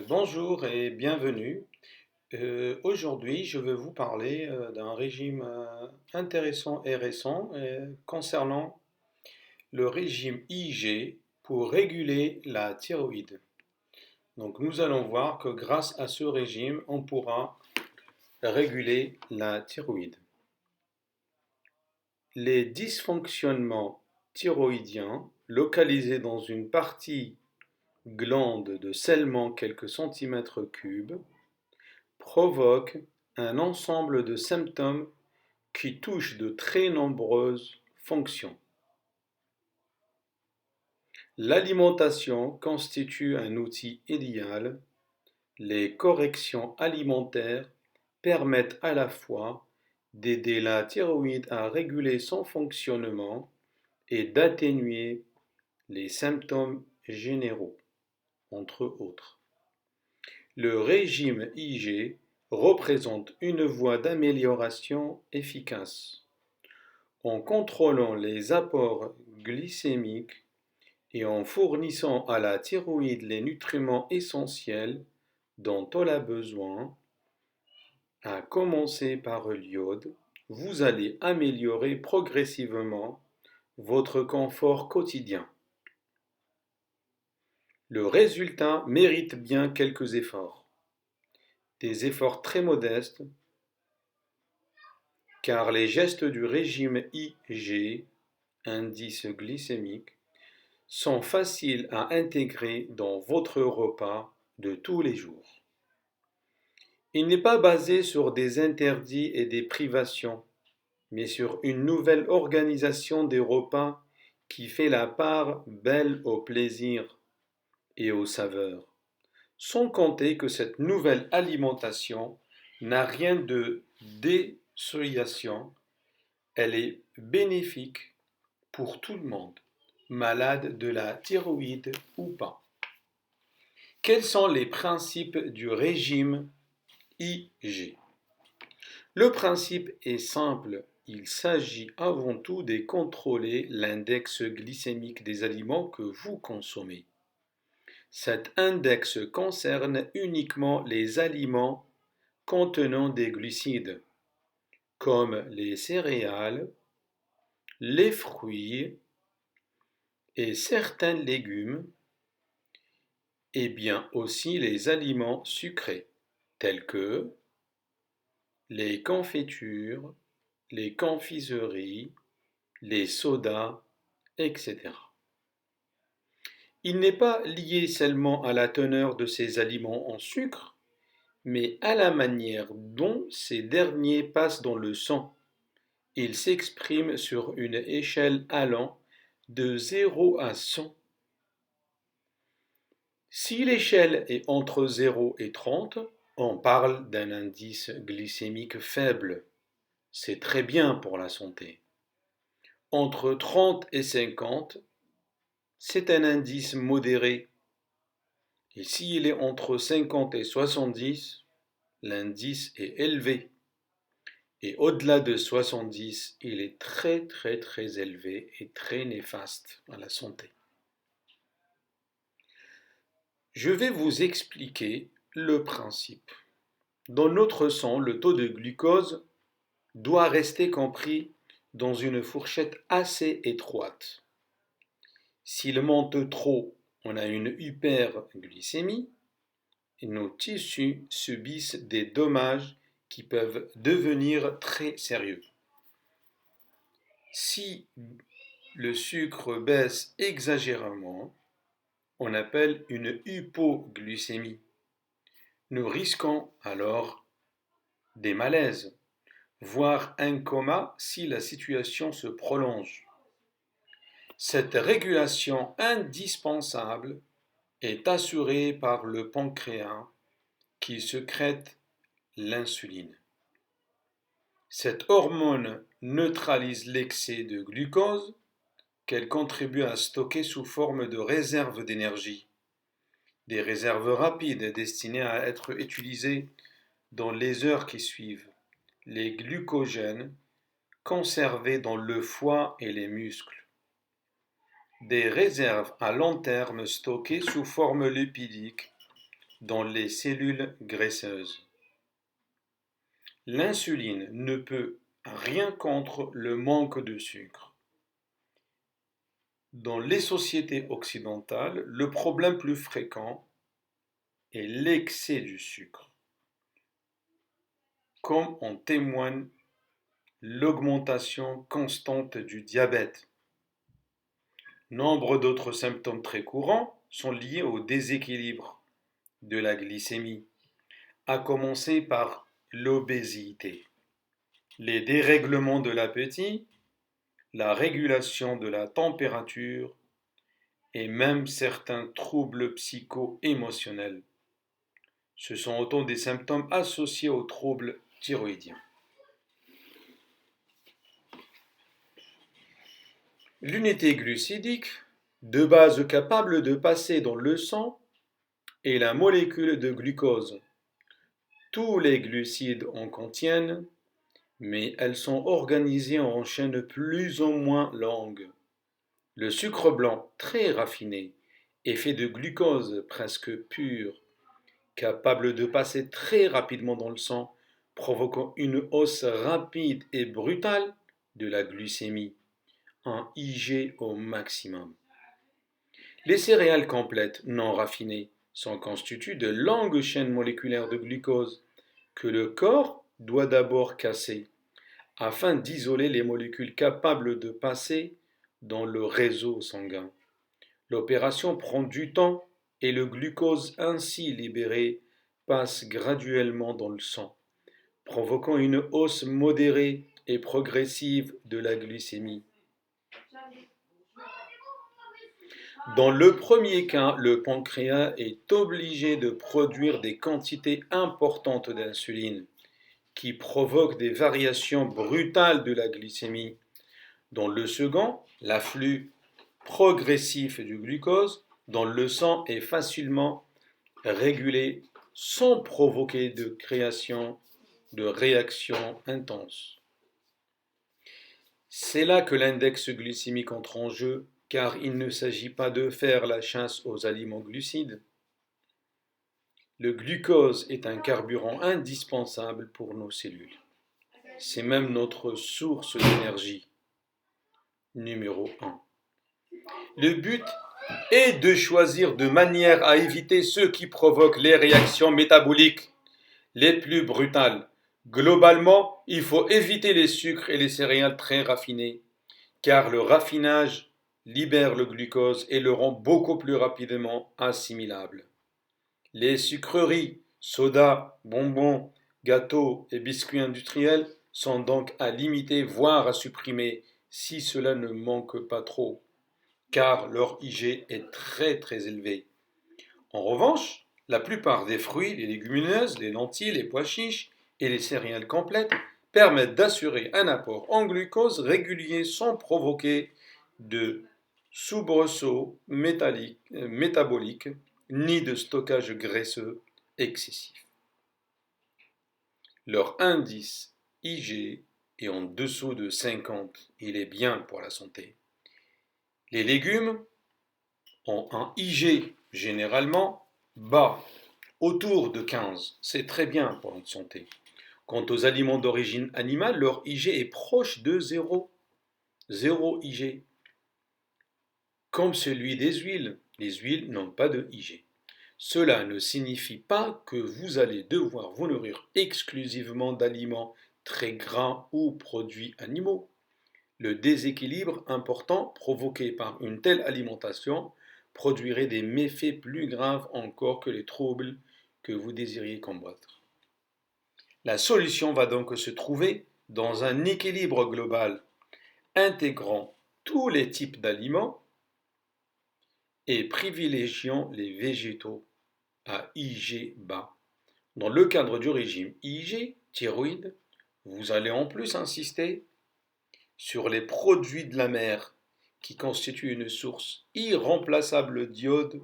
Bonjour et bienvenue. Aujourd'hui, je vais vous parler d'un régime intéressant et récent concernant le régime IG pour réguler la thyroïde. Donc, nous allons voir que grâce à ce régime, on pourra réguler la thyroïde. Les dysfonctionnements thyroïdiens localisés dans une partie glande de seulement quelques centimètres cubes provoque un ensemble de symptômes qui touchent de très nombreuses fonctions. L'alimentation constitue un outil idéal. Les corrections alimentaires permettent à la fois d'aider la thyroïde à réguler son fonctionnement et d'atténuer les symptômes généraux, entre autres. Le régime IG représente une voie d'amélioration efficace. En contrôlant les apports glycémiques et en fournissant à la thyroïde les nutriments essentiels dont elle a besoin, à commencer par l'iode, vous allez améliorer progressivement votre confort quotidien. Le résultat mérite bien quelques efforts. Des efforts très modestes, car les gestes du régime IG, indice glycémique, sont faciles à intégrer dans votre repas de tous les jours. Il n'est pas basé sur des interdits et des privations, mais sur une nouvelle organisation des repas qui fait la part belle au plaisir et aux saveurs. Sans compter que cette nouvelle alimentation n'a rien de désociation, elle est bénéfique pour tout le monde, malade de la thyroïde ou pas. Quels sont les principes du régime IG? Le principe est simple, il s'agit avant tout de contrôler l'index glycémique des aliments que vous consommez. Cet index concerne uniquement les aliments contenant des glucides, comme les céréales, les fruits et certains légumes, et bien aussi les aliments sucrés, tels que les confitures, les confiseries, les sodas, etc. Il n'est pas lié seulement à la teneur de ces aliments en sucre, mais à la manière dont ces derniers passent dans le sang. Il s'exprime sur une échelle allant de 0 à 100. Si l'échelle est entre 0 et 30, on parle d'un indice glycémique faible. C'est très bien pour la santé. Entre 30 et 50, c'est un indice modéré. Et s'il est entre 50 et 70, l'indice est élevé. Et au-delà de 70, il est très très très élevé et très néfaste à la santé. Je vais vous expliquer le principe. Dans notre sang, le taux de glucose doit rester compris dans une fourchette assez étroite. S'il monte trop, on a une hyperglycémie et nos tissus subissent des dommages qui peuvent devenir très sérieux. Si le sucre baisse exagérément, on appelle une hypoglycémie. Nous risquons alors des malaises, voire un coma si la situation se prolonge. Cette régulation indispensable est assurée par le pancréas qui sécrète l'insuline. Cette hormone neutralise l'excès de glucose qu'elle contribue à stocker sous forme de réserves d'énergie, des réserves rapides destinées à être utilisées dans les heures qui suivent, les glucogènes conservés dans le foie et les muscles, des réserves à long terme stockées sous forme lipidique dans les cellules graisseuses. L'insuline ne peut rien contre le manque de sucre. Dans les sociétés occidentales, le problème plus fréquent est l'excès du sucre, comme en témoigne l'augmentation constante du diabète. Nombre d'autres symptômes très courants sont liés au déséquilibre de la glycémie, à commencer par l'obésité, les dérèglements de l'appétit, la régulation de la température et même certains troubles psycho-émotionnels. Ce sont autant des symptômes associés aux troubles thyroïdiens. L'unité glucidique, de base capable de passer dans le sang, est la molécule de glucose. Tous les glucides en contiennent, mais elles sont organisées en chaînes plus ou moins longues. Le sucre blanc, très raffiné, est fait de glucose presque pure, capable de passer très rapidement dans le sang, provoquant une hausse rapide et brutale de la glycémie, un IG au maximum. Les céréales complètes non raffinées sont constituées de longues chaînes moléculaires de glucose que le corps doit d'abord casser afin d'isoler les molécules capables de passer dans le réseau sanguin. L'opération prend du temps et le glucose ainsi libéré passe graduellement dans le sang, provoquant une hausse modérée et progressive de la glycémie. Dans le premier cas, le pancréas est obligé de produire des quantités importantes d'insuline, qui provoquent des variations brutales de la glycémie. Dans le second, l'afflux progressif du glucose dans le sang est facilement régulé sans provoquer de création de réactions intenses. C'est là que l'index glycémique entre en jeu, car il ne s'agit pas de faire la chasse aux aliments glucides. Le glucose est un carburant indispensable pour nos cellules. C'est même notre source d'énergie. Numéro 1. Le but est de choisir de manière à éviter ceux qui provoquent les réactions métaboliques les plus brutales. Globalement, il faut éviter les sucres et les céréales très raffinées, car le raffinage libère le glucose et le rend beaucoup plus rapidement assimilable. Les sucreries, sodas, bonbons, gâteaux et biscuits industriels sont donc à limiter, voire à supprimer, si cela ne manque pas trop, car leur IG est très très élevé. En revanche, la plupart des fruits, les légumineuses, les lentilles, les pois chiches et les céréales complètes permettent d'assurer un apport en glucose régulier sans provoquer de soubresauts métaboliques ni de stockage graisseux excessif. Leur indice IG est en dessous de 50, il est bien pour la santé. Les légumes ont un IG généralement bas, autour de 15, c'est très bien pour notre santé. Quant aux aliments d'origine animale, leur IG est proche de 0, 0 IG. Comme celui des huiles, les huiles n'ont pas de IG. Cela ne signifie pas que vous allez devoir vous nourrir exclusivement d'aliments très gras ou produits animaux. Le déséquilibre important provoqué par une telle alimentation produirait des méfaits plus graves encore que les troubles que vous désiriez combattre. La solution va donc se trouver dans un équilibre global, intégrant tous les types d'aliments et privilégiant les végétaux à IG bas. Dans le cadre du régime IG, thyroïde, vous allez en plus insister sur les produits de la mer qui constituent une source irremplaçable d'iode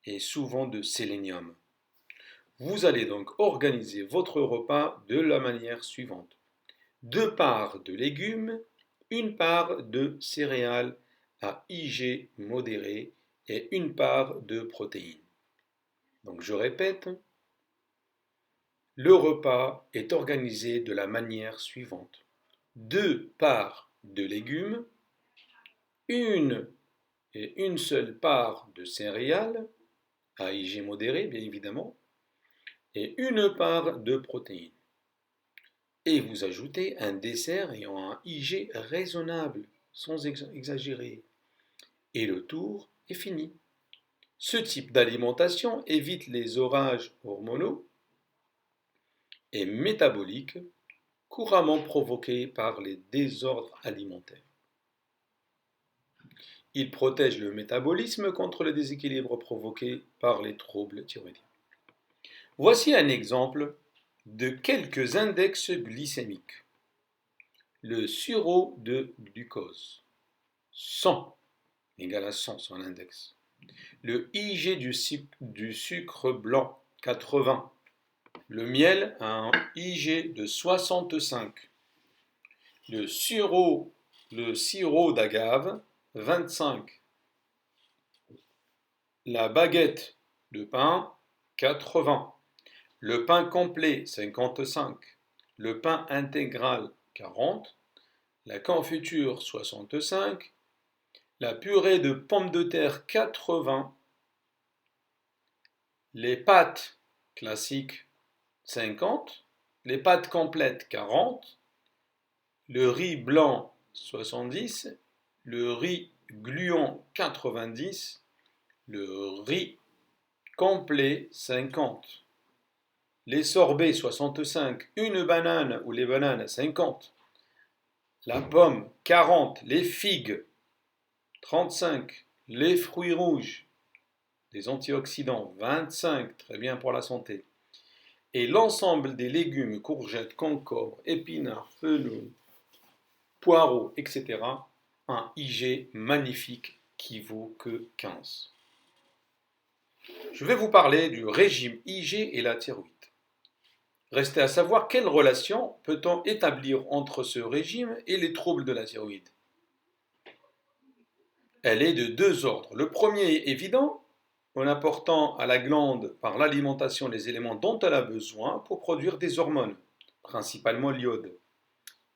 et souvent de sélénium. Vous allez donc organiser votre repas de la manière suivante. 2 parts de légumes, 1 part de céréales à IG modéré et 1 part de protéines. Donc je répète, le repas est organisé de la manière suivante. 2 parts de légumes, une et une seule part de céréales, à IG modéré bien évidemment, et une part de protéines. Et vous ajoutez un dessert ayant un IG raisonnable, sans exagérer. Et le tour est fini. Ce type d'alimentation évite les orages hormonaux et métaboliques couramment provoqués par les désordres alimentaires. Il protège le métabolisme contre le déséquilibre provoqué par les troubles thyroïdiens. Voici un exemple de quelques index glycémiques. Le sirop de glucose, 100 égale à 100 son index. Le IG du sucre blanc, 80. Le miel a un IG de 65. Le sirop d'agave, 25. La baguette de pain, 80. Le pain complet, 55. Le pain intégral, 40. La confiture, 65. La purée de pommes de terre, 80. Les pâtes classiques, 50. Les pâtes complètes, 40. Le riz blanc, 70. Le riz gluant, 90. Le riz complet, 50. Les sorbets, 65. Une banane ou les bananes, 50. La pomme, 40. Les figues, 35. Les fruits rouges, des antioxydants, 25. Très bien pour la santé. Et l'ensemble des légumes, courgettes, concombres, épinards, fenouil, poireaux, etc. Un IG magnifique qui vaut que 15. Je vais vous parler du régime IG et la thyroïde. Restait à savoir quelle relation peut-on établir entre ce régime et les troubles de la thyroïde. Elle est de deux ordres. Le premier est évident, en apportant à la glande par l'alimentation les éléments dont elle a besoin pour produire des hormones, principalement l'iode.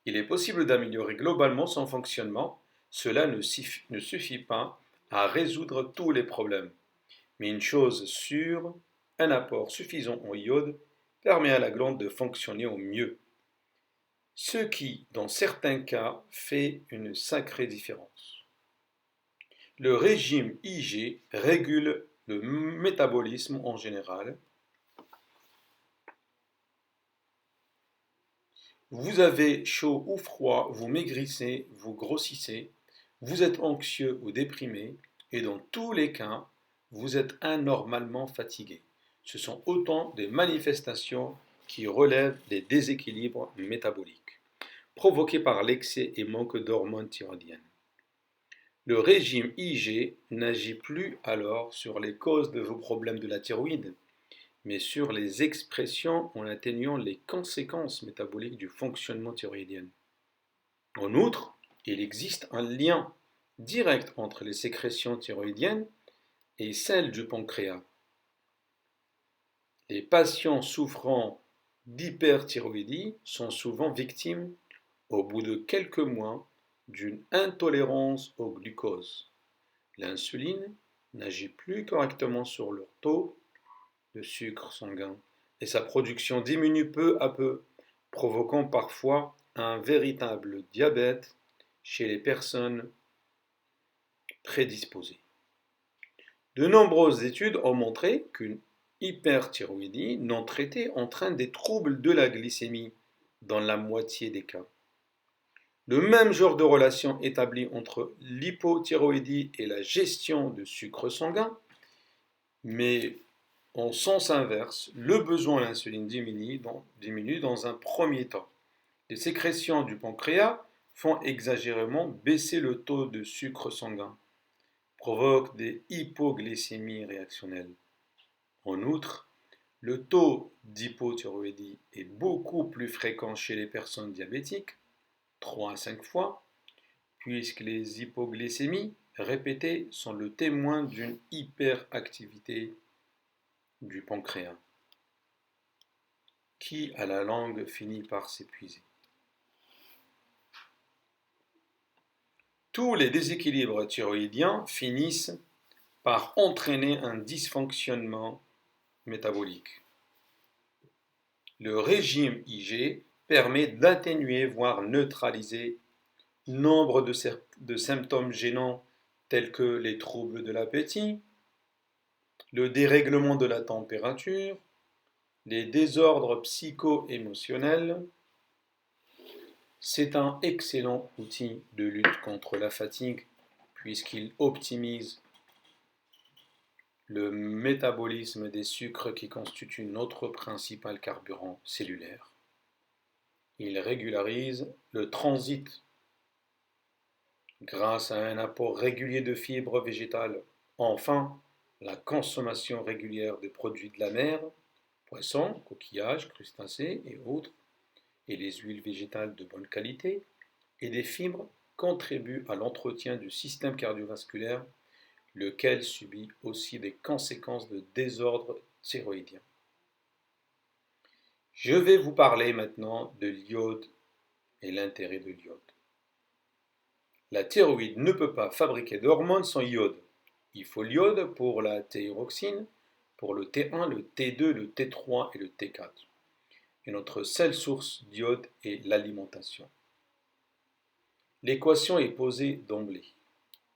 Il est possible d'améliorer globalement son fonctionnement. Cela ne suffit pas à résoudre tous les problèmes. Mais une chose sûre, un apport suffisant en iode permet à la glande de fonctionner au mieux. Ce qui, dans certains cas, fait une sacrée différence. Le régime IG régule le métabolisme en général. Vous avez chaud ou froid, vous maigrissez, vous grossissez, vous êtes anxieux ou déprimé, et dans tous les cas, vous êtes anormalement fatigué. Ce sont autant des manifestations qui relèvent des déséquilibres métaboliques, provoqués par l'excès et manque d'hormones thyroïdiennes. Le régime IG n'agit plus alors sur les causes de vos problèmes de la thyroïde, mais sur les expressions en atténuant les conséquences métaboliques du fonctionnement thyroïdien. En outre, il existe un lien direct entre les sécrétions thyroïdiennes et celles du pancréas. Les patients souffrant d'hyperthyroïdie sont souvent victimes, au bout de quelques mois, d'une intolérance au glucose. L'insuline n'agit plus correctement sur leur taux de sucre sanguin et sa production diminue peu à peu, provoquant parfois un véritable diabète chez les personnes prédisposées. De nombreuses études ont montré qu'une hyperthyroïdie non traitée entraîne des troubles de la glycémie dans la moitié des cas. Le même genre de relation établie entre l'hypothyroïdie et la gestion de sucre sanguin, mais en sens inverse, le besoin d'insuline diminue dans un premier temps. Les sécrétions du pancréas font exagérément baisser le taux de sucre sanguin, provoquent des hypoglycémies réactionnelles. En outre, le taux d'hypothyroïdie est beaucoup plus fréquent chez les personnes diabétiques, 3 à 5 fois, puisque les hypoglycémies répétées sont le témoin d'une hyperactivité du pancréas, qui à la longue finit par s'épuiser. Tous les déséquilibres thyroïdiens finissent par entraîner un dysfonctionnement métabolique. Le régime IG permet d'atténuer, voire neutraliser, nombre de symptômes gênants tels que les troubles de l'appétit, le dérèglement de la température, les désordres psycho-émotionnels. C'est un excellent outil de lutte contre la fatigue puisqu'il optimise le métabolisme des sucres qui constituent notre principal carburant cellulaire. Il régularise le transit grâce à un apport régulier de fibres végétales. Enfin, la consommation régulière de produits de la mer, poissons, coquillages, crustacés et autres, et les huiles végétales de bonne qualité, et des fibres contribuent à l'entretien du système cardiovasculaire, lequel subit aussi des conséquences de désordre thyroïdien. Je vais vous parler maintenant de l'iode et l'intérêt de l'iode. La thyroïde ne peut pas fabriquer d'hormones sans iode. Il faut l'iode pour la thyroxine, pour le T1, le T2, le T3 et le T4. Et notre seule source d'iode est l'alimentation. L'équation est posée d'emblée.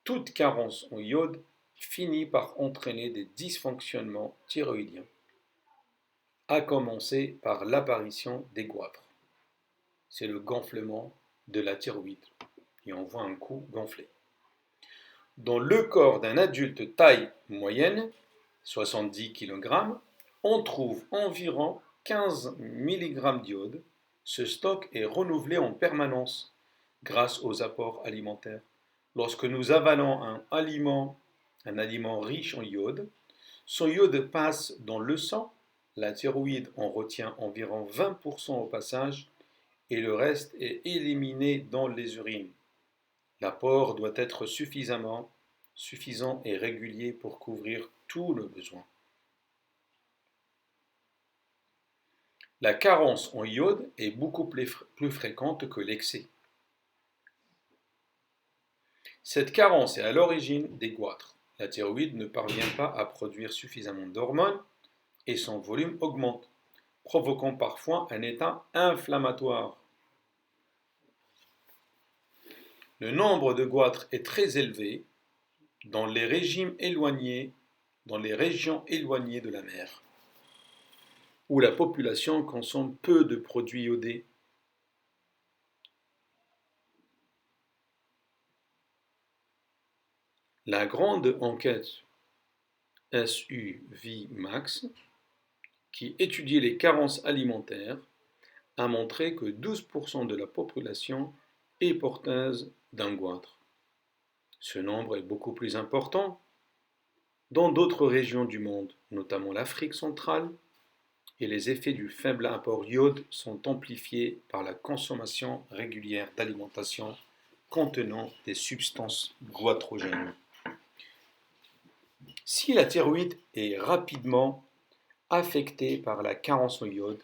Toute carence en iode finit par entraîner des dysfonctionnements thyroïdiens, à commencer par l'apparition des goitres. C'est le gonflement de la thyroïde et on voit un cou gonflé. Dans le corps d'un adulte taille moyenne, 70 kg, on trouve environ 15 mg d'iode. Ce stock est renouvelé en permanence grâce aux apports alimentaires. Lorsque nous avalons un aliment riche en iode, son iode passe dans le sang, la thyroïde en retient environ 20% au passage et le reste est éliminé dans les urines. L'apport doit être suffisant et régulier pour couvrir tout le besoin. La carence en iode est beaucoup plus fréquente que l'excès. Cette carence est à l'origine des goitres. La thyroïde ne parvient pas à produire suffisamment d'hormones et son volume augmente, provoquant parfois un état inflammatoire. Le nombre de goitres est très élevé dans les régions éloignées de la mer, où la population consomme peu de produits iodés. La grande enquête SUVMAX, qui étudiait les carences alimentaires, a montré que 12% de la population est porteuse d'un goitre. Ce nombre est beaucoup plus important dans d'autres régions du monde, notamment l'Afrique centrale, et les effets du faible apport iode sont amplifiés par la consommation régulière d'alimentation contenant des substances goitrogènes. Si la thyroïde est rapidement affectée par la carence en iode,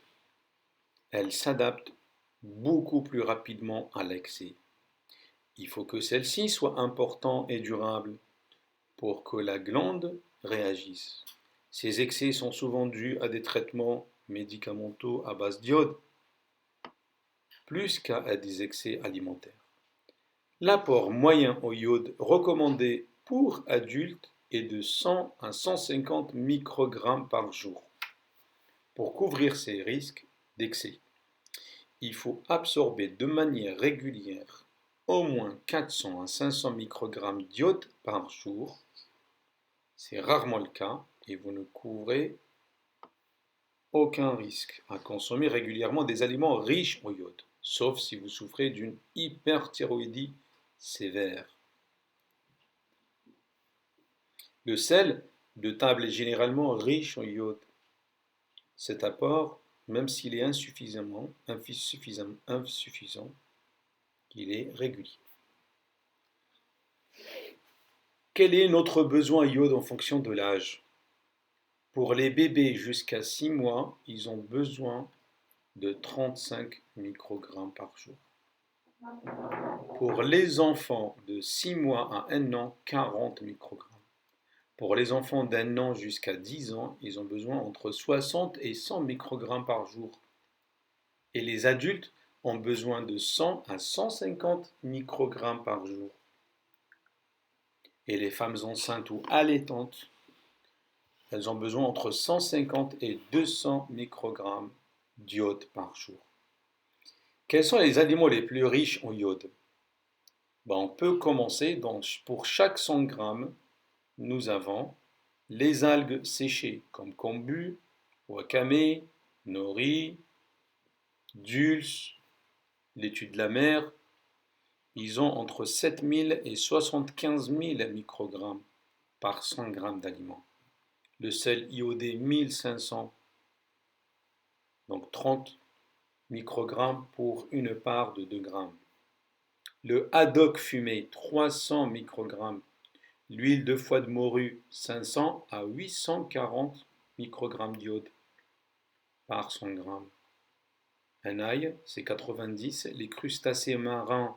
elle s'adapte beaucoup plus rapidement à l'excès. Il faut que celle-ci soit importante et durable pour que la glande réagisse. Ces excès sont souvent dus à des traitements médicamenteux à base d'iode, plus qu'à des excès alimentaires. L'apport moyen en iode recommandé pour adultes est de 100 à 150 microgrammes par jour. Pour couvrir ces risques d'excès, il faut absorber de manière régulière au moins 400 à 500 microgrammes d'iode par jour. C'est rarement le cas et vous ne couvrez aucun risque à consommer régulièrement des aliments riches en iode, sauf si vous souffrez d'une hyperthyroïdie sévère. Le sel de table est généralement riche en iode. Cet apport, même s'il est insuffisant, il est régulier. Quel est notre besoin iode en fonction de l'âge? Pour les bébés jusqu'à 6 mois, ils ont besoin de 35 microgrammes par jour. Pour les enfants de 6 mois à 1 an, 40 microgrammes. Pour les enfants d'1 an jusqu'à 10 ans, ils ont besoin entre 60 et 100 microgrammes par jour. Et les adultes ont besoin de 100 à 150 microgrammes par jour. Et les femmes enceintes ou allaitantes, elles ont besoin entre 150 et 200 microgrammes d'iode par jour. Quels sont les aliments les plus riches en iode? On peut commencer, pour chaque 100 grammes, nous avons les algues séchées comme kombu, wakame, nori, dulse, laitue de la mer. Ils ont entre 7000 et 75 000 microgrammes par 100 grammes d'aliments. Le sel iodé 1500, donc 30 microgrammes pour une part de 2 grammes. Le haddock fumé 300 microgrammes. L'huile de foie de morue 500 à 840 microgrammes d'iode par 100 grammes. Un ail, c'est 90. Les crustacés marins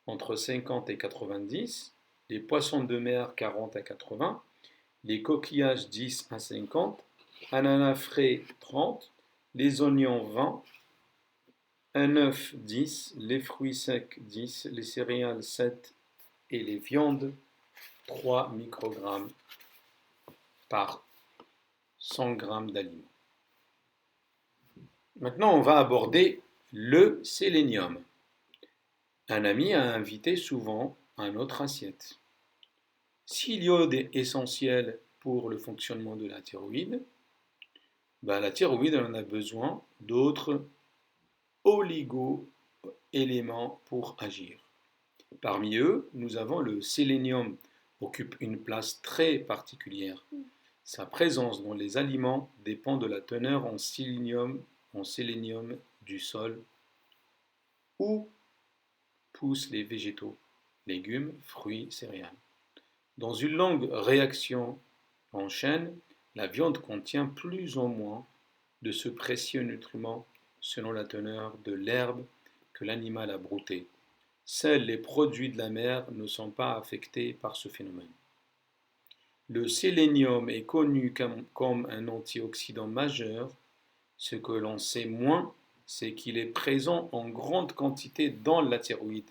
entre 50 et 90. Les poissons de mer 40 à 80. Les coquillages 10 à 50. Ananas frais 30. Les oignons 20. Un œuf 10. Les fruits secs 10. Les céréales 7. Et les viandes 3 microgrammes par 100 grammes d'aliments. Maintenant, on va aborder le sélénium. Un ami a invité souvent à notre assiette. Si l'iode est essentiel pour le fonctionnement de la thyroïde, la thyroïde en a besoin d'autres oligo-éléments pour agir. Parmi eux, nous avons le sélénium, occupe une place très particulière. Sa présence dans les aliments dépend de la teneur en sélénium du sol où poussent les végétaux, légumes, fruits, céréales. Dans une longue réaction en chaîne, la viande contient plus ou moins de ce précieux nutriment selon la teneur de l'herbe que l'animal a brouté. Seuls les produits de la mer ne sont pas affectés par ce phénomène. Le sélénium est connu comme un antioxydant majeur. Ce que l'on sait moins, c'est qu'il est présent en grande quantité dans la thyroïde,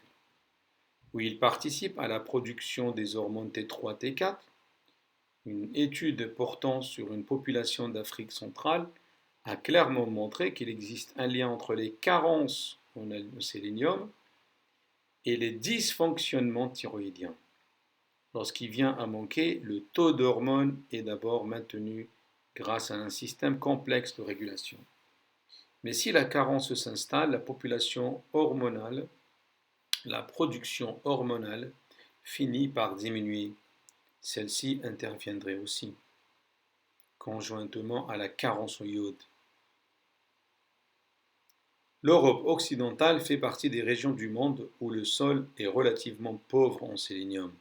où il participe à la production des hormones T3, T4. Une étude portant sur une population d'Afrique centrale a clairement montré qu'il existe un lien entre les carences en sélénium et les dysfonctionnements thyroïdiens. Lorsqu'il vient à manquer, le taux d'hormones est d'abord maintenu grâce à un système complexe de régulation. Mais si la carence s'installe, la production hormonale finit par diminuer. Celle-ci interviendrait aussi, conjointement à la carence en iode. L'Europe occidentale fait partie des régions du monde où le sol est relativement pauvre en sélénium.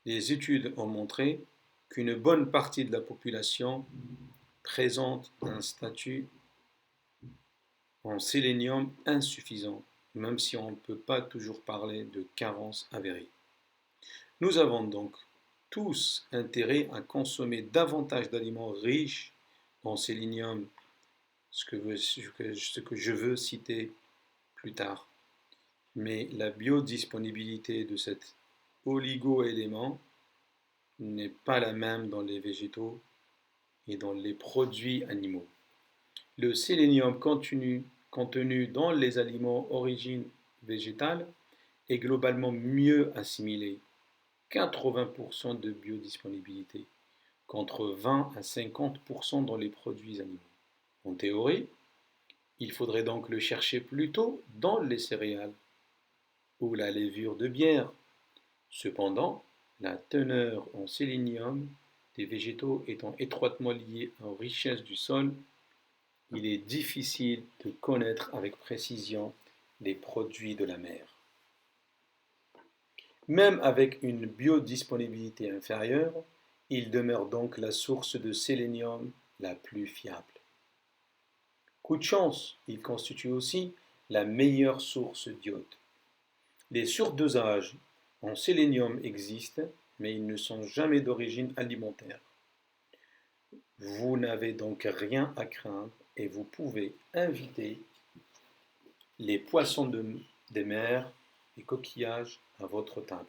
Les études ont montré qu'une bonne partie de la population présente un statut en sélénium insuffisant, même si on ne peut pas toujours parler de carence avérée. Nous avons donc tous intérêt à consommer davantage d'aliments riches en sélénium, ce que je veux citer plus tard. Mais la biodisponibilité de cet oligo-élément n'est pas la même dans les végétaux et dans les produits animaux. Le sélénium contenu dans les aliments origine végétale est globalement mieux assimilé, 80% de biodisponibilité, contre 20 à 50% dans les produits animaux. En théorie, il faudrait donc le chercher plutôt dans les céréales ou la levure de bière. Cependant, la teneur en sélénium des végétaux étant étroitement liée aux richesses du sol, il est difficile de connaître avec précision les produits de la mer. Même avec une biodisponibilité inférieure, Il demeure donc la source de sélénium la plus fiable. Coup de chance, il constitue aussi la meilleure source d'iode. Les surdosages en sélénium existent, mais ils ne sont jamais d'origine alimentaire. Vous n'avez donc rien à craindre et vous pouvez inviter les poissons des mers et coquillages à votre table.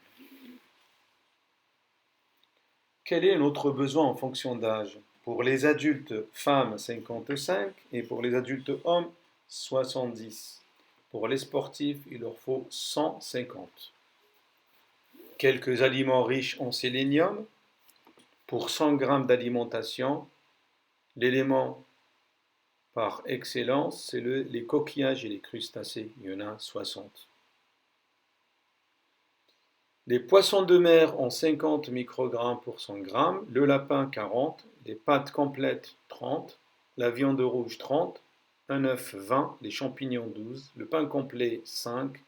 Quel est notre besoin en fonction d'âge? Pour les adultes femmes 55 et pour les adultes hommes 70. Pour les sportifs, il leur faut 150. Quelques aliments riches en sélénium. Pour 100 g d'alimentation, l'élément par excellence, c'est les coquillages et les crustacés. Il y en a 60. Les poissons de mer ont 50 microgrammes pour 100 g, le lapin 40, les pâtes complètes 30, la viande rouge 30, un œuf 20, les champignons 12, le pain complet 5,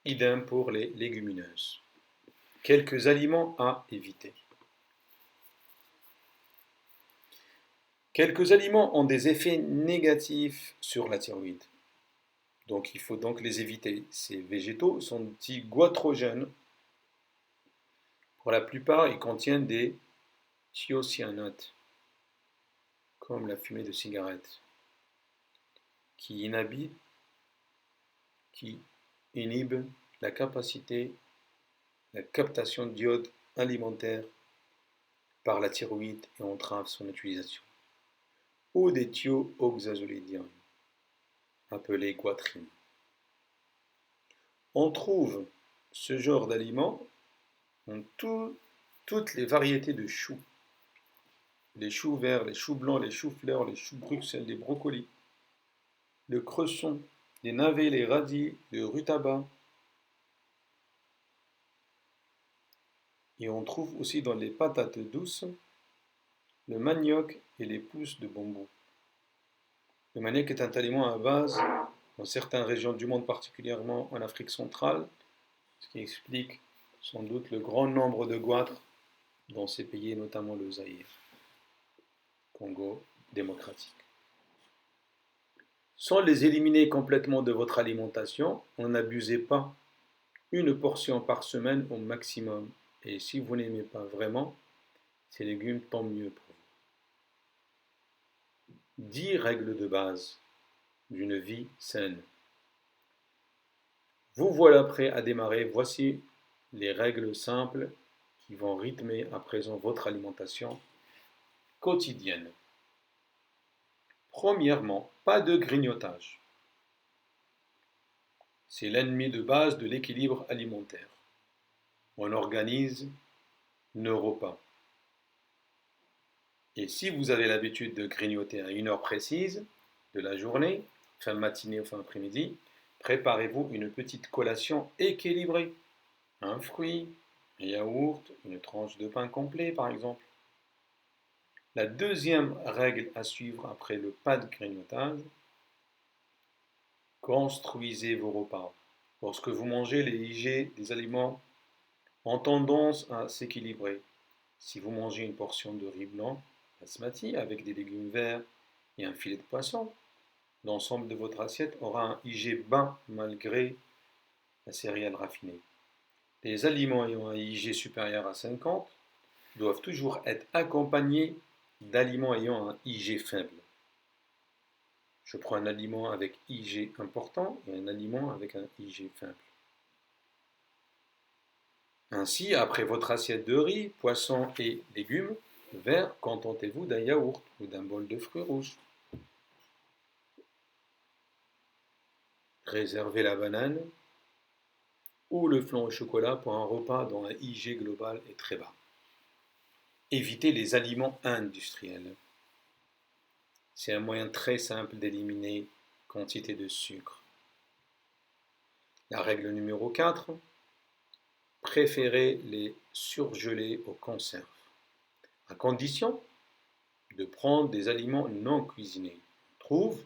idem pour les légumineuses. Quelques aliments à éviter. Quelques aliments ont des effets négatifs sur la thyroïde. Donc il faut donc les éviter. Ces végétaux sont dits goitrogènes. Pour la plupart, ils contiennent des thiocyanates, comme la fumée de cigarette, qui inhibe la capacité, la captation d'iode alimentaire par la thyroïde et entrave son utilisation. Ou des thiooxazolidines, appelés goitrines. On trouve ce genre d'aliments dans toutes les variétés de choux. Les choux verts, les choux blancs, les choux fleurs, les choux Bruxelles, les brocolis, le cresson, les navets, les radis, le rutabaga. Et on trouve aussi dans les patates douces le manioc et les pousses de bambou. Le manioc est un aliment à base dans certaines régions du monde, particulièrement en Afrique centrale, ce qui explique sans doute le grand nombre de goitres dans ces pays, notamment le Zaïre, Congo démocratique. Sans les éliminer complètement de votre alimentation, n'abusez pas. Une portion par semaine au maximum. Et si vous n'aimez pas vraiment ces légumes, tant mieux pour vous. 10 règles de base d'une vie saine. Vous voilà prêt à démarrer. Voici les règles simples qui vont rythmer à présent votre alimentation quotidienne. Premièrement, pas de grignotage. C'est l'ennemi de base de l'équilibre alimentaire. On organise nos repas. Et si vous avez l'habitude de grignoter à une heure précise de la journée, fin matinée ou fin après-midi, préparez-vous une petite collation équilibrée. Un fruit, un yaourt, une tranche de pain complet par exemple. La deuxième règle à suivre après le pas de grignotage, construisez vos repas. Lorsque vous mangez, les IG des aliments ont tendance à s'équilibrer. Si vous mangez une portion de riz blanc, basmati, avec des légumes verts et un filet de poisson, l'ensemble de votre assiette aura un IG bas malgré la céréale raffinée. Les aliments ayant un IG supérieur à 50 doivent toujours être accompagnés d'aliments ayant un IG faible. Je prends un aliment avec IG important et un aliment avec un IG faible. Ainsi, après votre assiette de riz, poisson et légumes verts, contentez-vous d'un yaourt ou d'un bol de fruits rouges. Réservez la banane ou le flan au chocolat pour un repas dont un IG global est très bas. Évitez les aliments industriels. C'est un moyen très simple d'éliminer quantité de sucre. La règle numéro 4, préférez les surgelés aux conserves, à condition de prendre des aliments non cuisinés. On trouve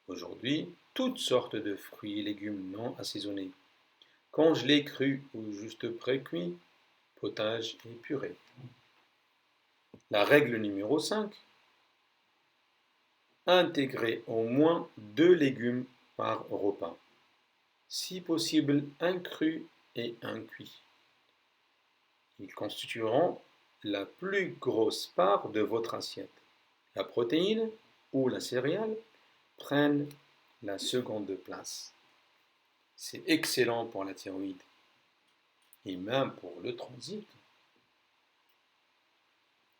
aujourd'hui toutes sortes de fruits et légumes non assaisonnés, congelés crus ou juste pré-cuits, potage et purée. La règle numéro 5, intégrer au moins 2 légumes par repas. Si possible, un cru et un cuit. Ils constitueront la plus grosse part de votre assiette. La protéine ou la céréale prennent la seconde place. C'est excellent pour la thyroïde et même pour le transit.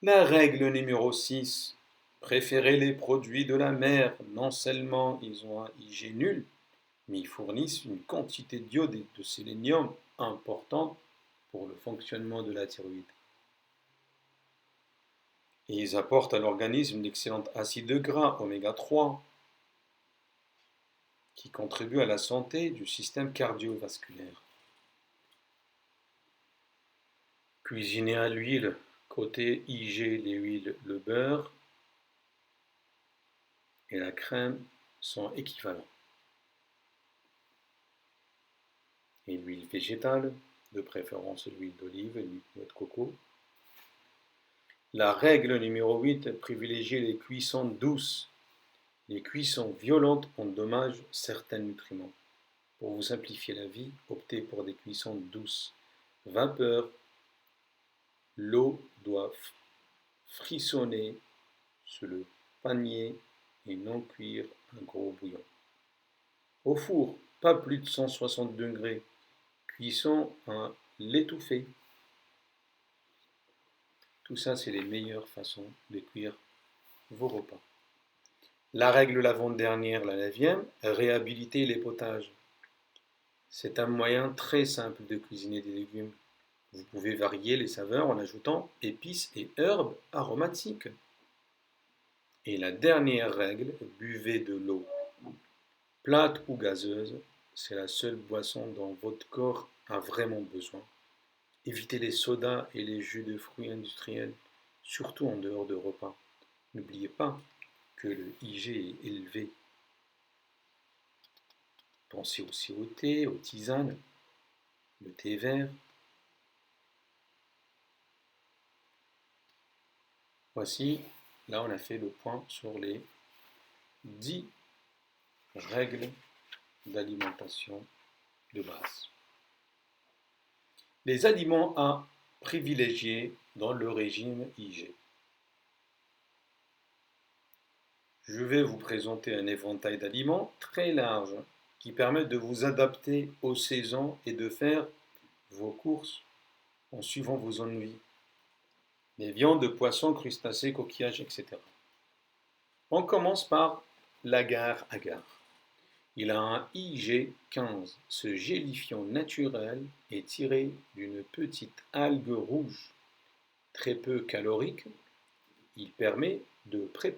La règle numéro 6, préférez les produits de la mer. Non seulement ils ont un IG nul, mais ils fournissent une quantité d'iode et de sélénium importante pour le fonctionnement de la thyroïde. Et ils apportent à l'organisme d'excellents acides gras oméga 3 qui contribuent à la santé du système cardiovasculaire. Cuisiner à l'huile, côté IG, les huiles, le beurre et la crème sont équivalents. Et l'huile végétale, de préférence l'huile d'olive et l'huile de noix de coco. La règle numéro 8, privilégier les cuissons douces. Les cuissons violentes endommagent certains nutriments. Pour vous simplifier la vie, optez pour des cuissons douces. Vapeur, l'eau doit frissonner sur le panier et non cuire un gros bouillon. Au four, pas plus de 160 degrés. Cuisson à l'étouffée. Tout ça, c'est les meilleures façons de cuire vos repas. La règle l'avant-dernière, la 9e, réhabiliter les potages. C'est un moyen très simple de cuisiner des légumes. Vous pouvez varier les saveurs en ajoutant épices et herbes aromatiques. Et la dernière règle, buvez de l'eau. Plate ou gazeuse, c'est la seule boisson dont votre corps a vraiment besoin. Évitez les sodas et les jus de fruits industriels, surtout en dehors de repas. N'oubliez pas que le IG est élevé. Pensez aussi au thé, aux tisanes, le thé vert. Voici, là on a fait le point sur les 10 règles d'alimentation de base. Les aliments à privilégier dans le régime IG. Je vais vous présenter un éventail d'aliments très large qui permettent de vous adapter aux saisons et de faire vos courses en suivant vos envies. Les viandes, poissons, crustacés, coquillages, etc. On commence par l'agar-agar. Il a un IG15. Ce gélifiant naturel est tiré d'une petite algue rouge. Très peu calorique, il permet de préparer